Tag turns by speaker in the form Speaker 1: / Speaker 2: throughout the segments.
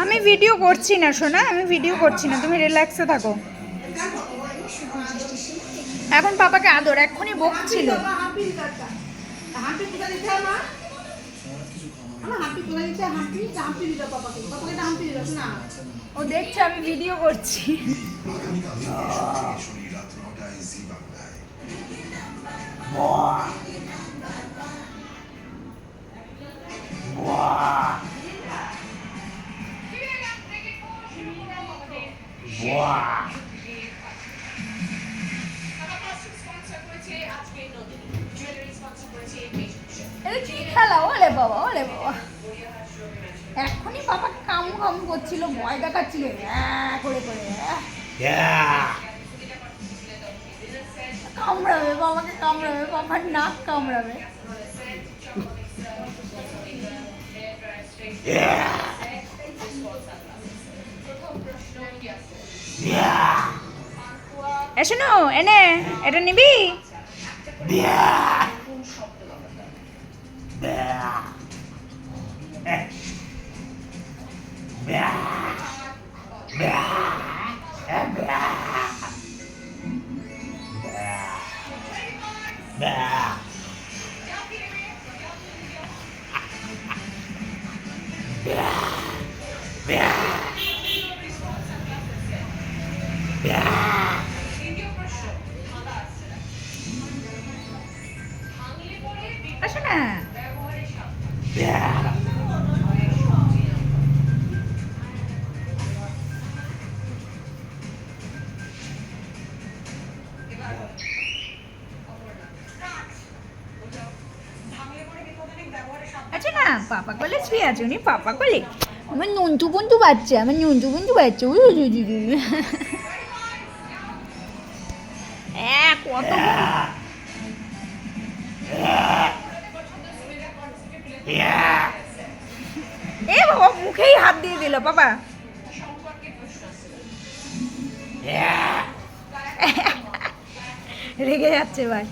Speaker 1: আমি ভিডিও করছি না সোনা, আমি ভিডিও করছি না, তুমি রিল্যাক্সে থাকো। এখন পাপাকে আদর, এক্ষুনি বকছিল। ও দেখছে আমি ভিডিও করছি। কি খেলা, ওলে বাবা ওলে বাবা, এখনই পাপাকে কামু কামু করছিল, ভয় দেখাচ্ছিল করে করে। কামড়াবে বাবাকে, কামড়াবে, বাবার নাক কামড়াবে। শোনো, এনে এটা নিবি? আসো না। আচ্ছা না, পাপা কোলে শুয়ে আছে উনি, পাপা কোলে। আমার নন্টু বন্ধু বাচ্চা, আমার নন্টু বন্ধু বাচ্চা। কত এ বাবা, মুখেই হাত দিয়ে দিল পাপা। রেগে যাচ্ছে ভাই।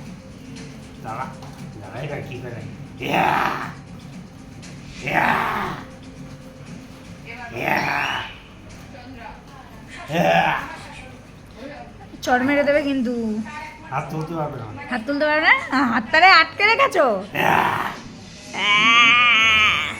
Speaker 1: চড় মেরে দেবে কিন্তু।
Speaker 2: হাত তুলতে পারবে না,
Speaker 1: হাত তুলতে পারবে না, হাতটারে আটকে রেখেছো।